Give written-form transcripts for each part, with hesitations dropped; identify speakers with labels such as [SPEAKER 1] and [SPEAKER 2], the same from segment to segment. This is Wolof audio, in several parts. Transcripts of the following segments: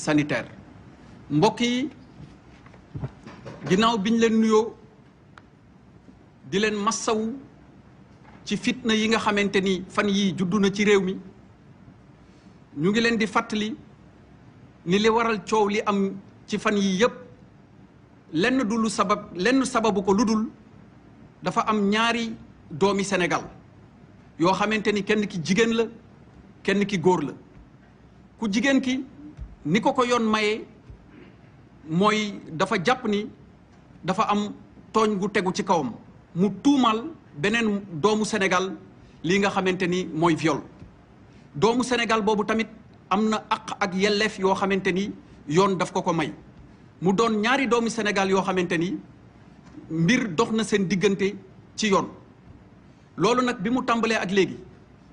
[SPEAKER 1] sanitaire mbokk yi ginnaaw biñ leen nuyoo di leen massawu ci fitna yi nga xamante ni fan yii juddu na ci réew mi ñu ngi leen di fàttali ni li waral coow li am ci fan yii yépp lenn sababu ko lu dul dafa am ñaari doomi Sénégal yoo xamante ni kenn ki jigéen la kenn ki góor la ku jigéen ki ni ko yoon maye mooy dafa jàpp ni dafa am tooñ gu tegu ci kawam mu tuumal beneen doomu Sénégal lii nga xamante ni mooy viol doomu Sénégal boobu tamit am na àq ak yelleef yoo xamante ni yoon daf ko may mu doon ñaari doomu Sénégal yoo xamante ni mbir dox na seen diggante ci yoon loolu nag bi mu tàmbalee ak léegi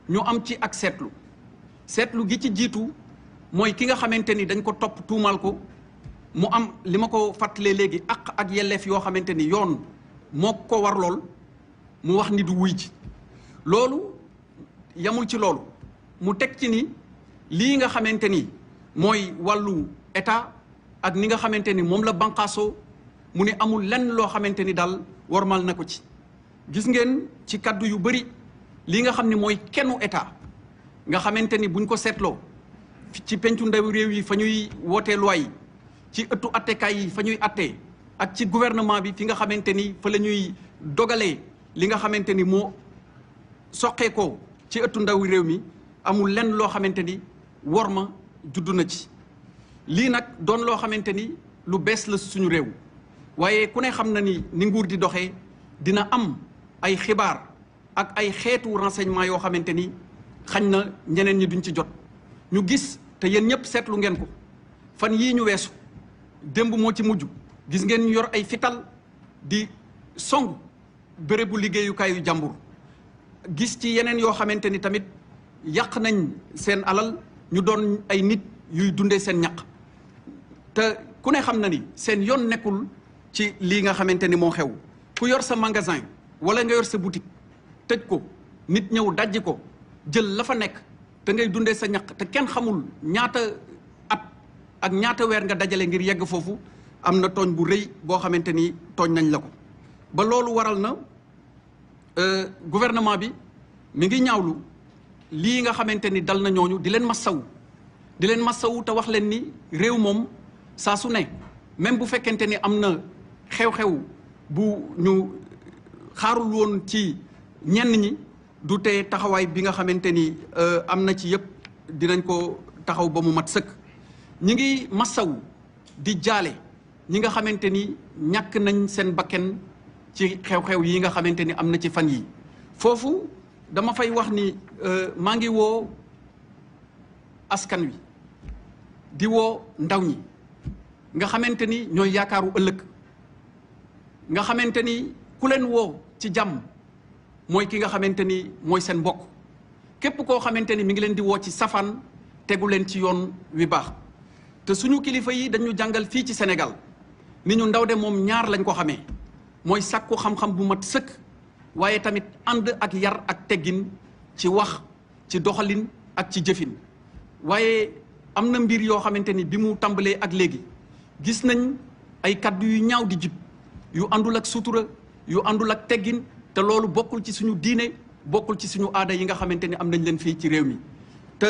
[SPEAKER 1] ñu am ci ak seetlu gi ci jiitu mooy ki nga xamante ni dañ ko topp tuumaal ko mu am li ma ko fàttalee léegi àq ak yelleef yoo xamante ni yoon moo ko war lool mu wax ni du wuy ji loolu yamul ci loolu mu teg ci ni lii nga xamante ni mooy wàllu état ak ni nga xamante ni moom la banqaasoo mu ne amul lenn loo xamante ni daal warmal na ko ci gis ngeen ci kaddu yu bari lii nga xam ne mooy kennu état nga xamante ni buñ ko seetloo ci pencu ndaw réew yi fa ñuy wootee loi yi ci ëttu attekaay yi fa ñuy attee ak ci gouvernement bi fi nga xamante ni fa la ñuy dogalee li nga xamante ni moo soqeekoo ci ëttu ndaw réew mi amul lenn loo xamante ni wor ma juddu na ci lii nag doon loo xamante ni lu bees la suñu réew waaye ku ne xam na ni nguur di doxee dina am ay xibaar ak ay xeetu renseignement yoo xamante ni xañ na ñeneen ñi duñ ci jot ñu gis te yéen ñëpp seetlu ngeen ko fan yii ñu weesu démb moo ci mujj gis ngeen ñu yor ay fital di song bérébu liggéeyukaayu jàmbur gis ci yeneen yoo xamante ni tamit yàq nañ seen alal ñu doon ay nit yuy dundee seen ñaq te ku ne xam na ni seen yoon nekkul ci lii nga xamante ni moo xew ku yor sa magasin wala nga yor sa boutique tëj ko nit ñëw dajji ko jël la fa nekk te ngay dundee sa ñaq te kenn xamul ñaata at ak ñaata weer nga dajale ngir yegg foofu am na tooñ bu rëy boo xamante ni tooñ nañ la ko ba loolu waral na gouvernement bi mi ngi ñaawlu lii nga xamante ni dal na ñooñu di leen massawu te wax leen ni réew moom saa su ne même bu fekkente ni am na xew-xew bu ñu xaarul woon ci ñenn ñi du tee taxawaay bi nga xamante ni am na ci yëpp dinañ ko taxaw ba mu mat sëkk ñi ngi massawu di jaale ñi nga xamante ni ñàkk nañ seen bakken ci xew-xew yi nga xamante ni am na ci fan yi foofu dama fay wax ni maa ngi woo askan wi di woo ndaw ñi nga xamante ni ñooy yaakaaru ëllëg nga xamante ni ku leen woo ci jàmm mooy ki nga xamante ni mooy seen mbokk képp koo xamante ni mi ngi leen di woo ci safaan tegu leen ci yoon wi baax te suñu kilifa yi dañu jàngal fii ci Sénégal ni ñu ndaw de moom ñaar lañ ko xamee mooy sàkku xam-xam bu mat sëkk waaye tamit ànd ak yar ak teggin ci wax ci doxalin ak ci jëfin waaye am na mbir yoo xamante ni bi mu tàmbalee ak léegi gis nañ ay kaddu yu ñaaw di jib yu àndul ak sutura yu àndul ak teggin te loolu bokkul ci suñu diine bokkul ci suñu aada yi nga xamante ni am nañ leen fii ci réew mi te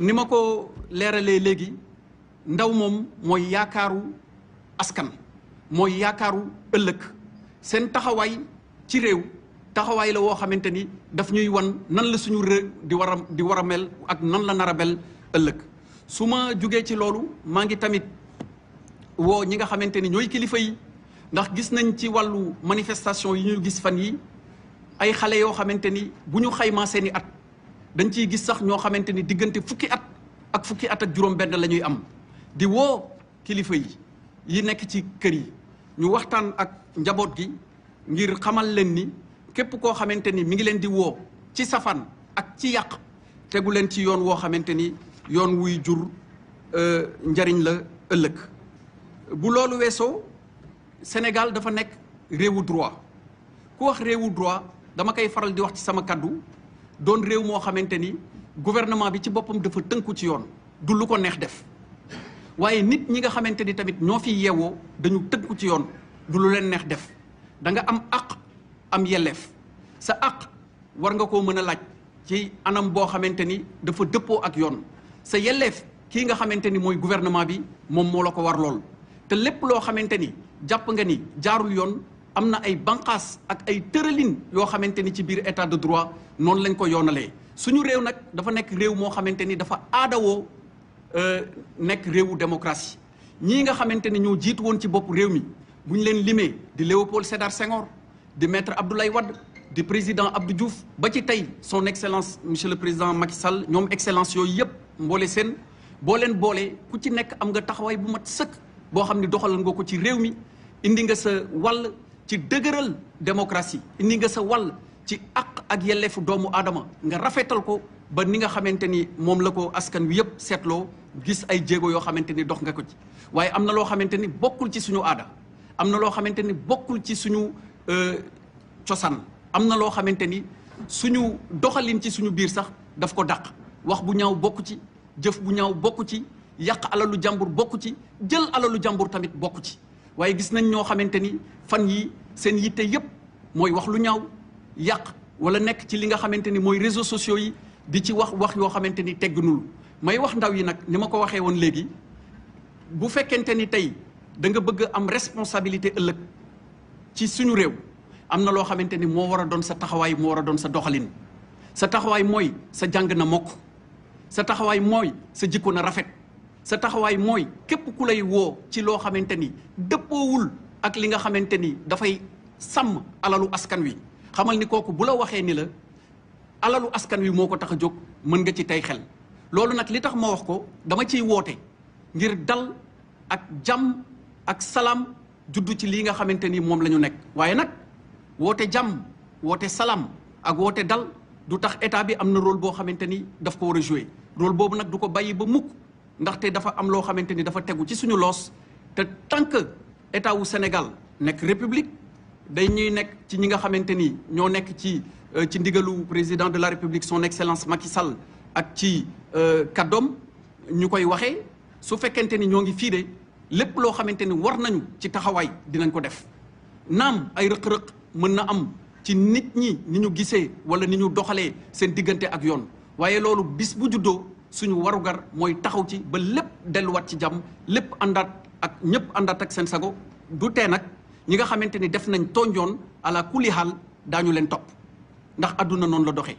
[SPEAKER 1] ni ma ko leeralee léegi ndaw moom mooy yaakaaru askan mooy yaakaaru ëllëg seen taxawaay ci réew taxawaay la woo xamante ni daf ñuy wan nan la suñu réew di war a mel ak nan la nar a mel ëllëg su ma jugee ci loolu maa ngi tamit woo ñi nga xamante ni ñooy kilifa yi ndax gis nañ ci wàllu manifestation yi ñu gis fan yi ay xale yoo xamante ni bu ñu xaymaa seeni at dañ ciy gis sax ñoo xamante ni diggante fukki at ak juróom-benn la ñuy am di woo kilifa yi nekk ci kër yi ñu waxtaan ak njaboot gi ngir xamal leen ni képp koo xamante ni mi ngi leen di woo ci safaan ak ci yàq tegu leen ci yoon woo xamante ni yoon wuy jur njariñ la ëllëg bu loolu weesoo Sénégal dafa nekk réewu droit ku wax réewu droit dama koy faral di wax ci sama kaddu doon réew moo xamante ni gouvernement bi ci boppam dafa tënku ci yoon du lu ko neex def waaye nit ñi nga xamante ni tamit ñoo fi yeewoo dañu tënku ci yoon du lu leen neex def da nga am àq am yelleef sa àq war nga koo mën a laaj ci anam boo xamante ni dafa dëppoo ak yoon sa yelleef kii nga xamante ni mooy gouvernement bi moom moo la ko war lool te lépp loo xamante ni jàpp nga ni jaarul yoon am na ay banqaas ak ay tëralin yoo xamante ni ci biir état de droit noonu lañ ko yoonalee suñu réew nag dafa nekk réew moo xamante ni dafa aadawoo nekk réewu démocratie ñii nga xamante ni ñoo jiitu woon ci bopp réew mi bu ñu leen limee di Léopold Sédar Senghor di maître Abdoulaye Wade di président Abdou Diouf ba ci tey son excellence monsieur le président Macky Sall ñoom excellence yooyu yëpp mboole seen boo leen boolee ku ci nekk am nga taxawaay bu mat sëkk boo xam ne doxalal nga ko ci réew mi indi nga sa wàll ci dëgëral démocratie indi nga sa wàll ci àq ak yelleefu doomu aadama nga rafetal ko ba ni nga xamante ni moom la ko askan wi yëpp seetloo gis ay jéego yoo xamante ni dox nga ko ci waaye am na loo xamante ni bokkul ci suñu aada am na loo xamante ni bokkul ci suñu cosaan am na loo xamante ni suñu doxalin ci suñu biir sax daf ko dàq wax bu ñaaw bokku ci jëf bu ñaaw bokku ci yàq alalu jàmbur bokku ci jël alalu jàmbur tamit bokku ci waaye gis nañ ñoo xamante ni fan yi seen yitte yépp mooy wax lu ñaaw yàq wala nekk ci li nga xamante ni mooy réseaux sociaux yi di ci wax yoo xamante ni teggunul may wax ndaw yi nag ni ma ko waxee woon léegi bu fekkente ni tey da nga bëgg am responsabilité ëllëg ci suñu réew am na loo xamante ni moo war a doon sa taxawaay moo war a doon sa doxalin sa taxawaay mooy sa jàng na mokk sa taxawaay mooy sa jikko na rafet sa taxawaay mooy képp ku lay woo ci loo xamante ni dëppoowul ak li nga xamante ni dafay sàmm alalu askan wi xamal ni kooku bu la waxee ni la alalu askan wi moo ko tax a jóg mën nga ci tey xel loolu nag li tax ma wax ko dama ciy woote ngir dal ak jàmm ak salaam juddu ci lii nga xamante ni moom la ñu nekk waaye nag woote jàmm woote salaam ak woote dal du tax état bi am na rôle boo xamante ni daf ko war a jouer rôle boobu nag du ko bàyyi ba mukk ndaxte dafa am loo xamante ni dafa tegu ci suñu loos te tant que état wu Sénégal nekk république day ñuy nekk ci ñi nga xamante ni ñoo nekk ci ndigalu président de la république son excellence Macky Sall ak ci kàddoom ñu koy waxee su fekkente ni ñoo ngi fii de lépp loo xamante ni war nañu ci taxawaay dinañ ko def naam ay rëq-rëq mën na am ci nit ñi ni ñu gisee wala ni ñu doxalee seen diggante ak yoon waaye loolu bis bu juddoo suñu warugar mooy taxaw ci ba lépp delluwaat ci jàmm lépp àndaat ak ñëpp àndaat ak seen sago du tee nag ñi nga xamante ni def nañ tooñ yoon ala kulli xaal daañu leen topp ndax àdduna noonu la doxee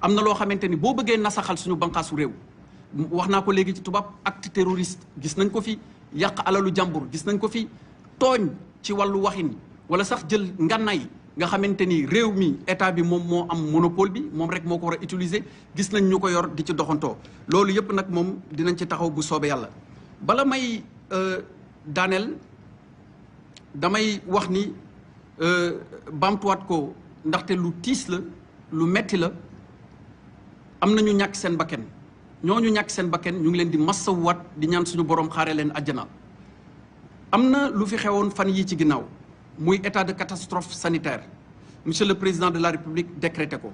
[SPEAKER 1] am na loo xamante ni boo bëggee nasaxal suñu banqaasu réew wax naa ko léegi ci tubaab acte terroriste gis nañ ko fi yàq alalu jàmbur gis nañ ko fi tooñ ci wàllu waxin wala sax jël ngànnaay nga xamante ni réew mi état bi moom moo am monopole bi moom rek moo ko war a utiliser gis nañ ñu ko yor di ci doxantoo loolu yëpp nag moom dinañ ci taxaw bu soobee yàlla bala may daaneel damay wax ni baamtuwaat ko ndaxte lu tiis la lu metti la am na ñu ñàkk seen bakken ñooñu ñàkk seen bakken ñu ngi leen di massawuwaat di ñaan suñu borom xaare leen àjjana am na lu fi xewoon fan yii ci ginnaaw muy état de catastrophe sanitaire monsieur le président de la république décrété ko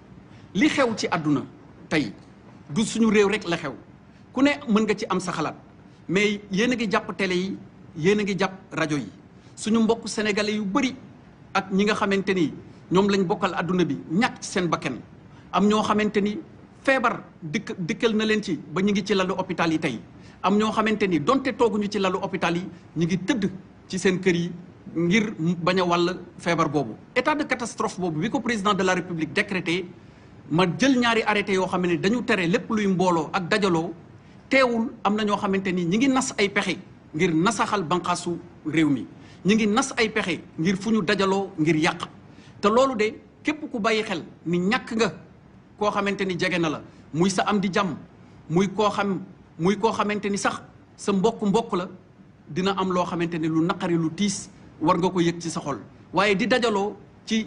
[SPEAKER 1] li xew ci àdduna tey du suñu réew rek la xew ku ne mën nga ci am sa xalaat mais yéen a ngi jàpp télé yi yéen a ngi jàpp rajo yi suñu mbokk sénégalais yu bëri ak ñi nga xamante ni ñoom lañ bokkal àdduna bi ñàkk ci seen bakken am ñoo xamante ni feebar dikkal na leen ci ba ñu ngi ci lalu hôpital yi tey am ñoo xamante ni donte tooguñu ci lalu hôpital yi ñu ngi tëdd ci seen kër yi ngir bañ a wàll feebar boobu état de catastrophe boobu bi ko président de la république décrété ma jël ñaari arrêté yoo xam ne dañu tere lépp luy mbooloo ak dajaloo teewul am na ñoo xamante ni ñi ngi nas ay pexe ngir nasaxal banqaasu réew mi ñi ngi nas ay pexe ngir fu ñu dajaloo ngir yàq te loolu de képp ku bàyyi xel ni ñàkk nga koo xamante ni jege na la muy sa am di jàmm muy koo xamante ni sax sa mbokk la dina am loo xamante ni lu naqari lu tiis war nga ko yëg ci sa xol waaye di dajaloo ci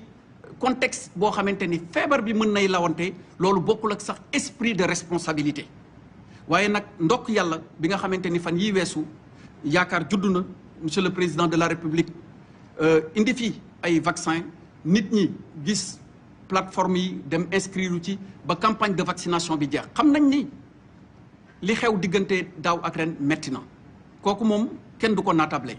[SPEAKER 1] contexte boo xamante ni feebar bi mën nay lawante loolu bokkul ak sax esprit de responsabilité waaye nag ndokk yàlla bi nga xamante ni fan yii weesu yaakaar juddu na monsieur le président de la république indi fi ay vaccin nit ñi gis plateforme yi dem inscrire ci ba campagne de vaccination bi jeex xam nañ ni li xew diggante daaw ak ren metti na kooku moom kenn du ko naatable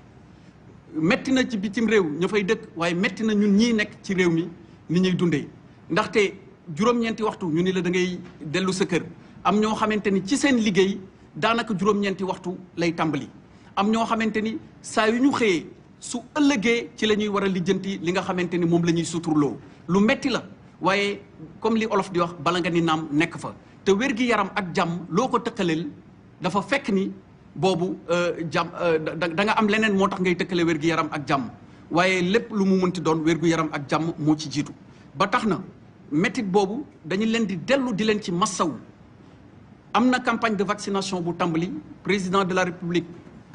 [SPEAKER 1] metti na ci bitim réew ña fay dëkk waaye metti na ñun ñii nekk ci réew mi ni ñuy dundee ndaxte juróom-ñeenti waxtu ñu ni la da ngay dellu sa kër am ñoo xamante ni ci seen liggéey daanaka juróom-ñeenti waxtu lay tàmbali am ñoo xamante ni saa yu ñu xëyee su ëllëgee ci la ñuy war a lijjanti li nga xamante ni moom la ñuy suturloo lu metti la waaye comme li olof di wax bala nga ni naam nekk fa te wér-gi-yaram ak jàmm loo ko tëkkaleel dafa fekk ni boobu jàmm da nga am leneen moo tax ngay tëkkale wér-gi-yaram ak jàmm waaye lépp lu mu mënti doon wér-gu-yaram ak jàmm moo ci jiitu ba tax na métit boobu dañu leen di dellu di leen ci massawu am na campagne de vaccination bu tàmbali président de la république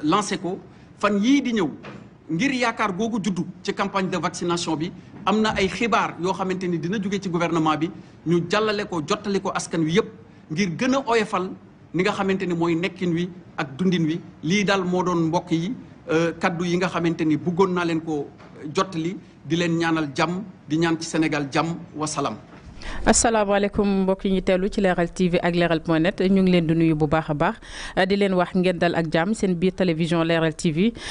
[SPEAKER 1] lancé ko fan yii di ñëw ngir yaakaar googu juddu ci campagne de vaccination bi am na ay xibaar yoo xamante ni dina jóge ci gouvernement bi ñu jàllale ko jottali ko askan wi yépp ngir gën a oyofal ni nga xamante ni mooy nekkin wi ak dundin wi lii daal moo doon mbokk yi kaddu yi nga xamante ni bëggoon naa leen ko jottali di leen ñaanal jàmm di ñaan ci Sénégal jàmm wasalaam.
[SPEAKER 2] asalaamaaleykum mbokk yi ñu teelu ci Leral TV ak Leral.net ñu ngi leen di nuyu bu baax a baax di leen wax ngeen dal ak jàmm seen biir télévision Leral TV.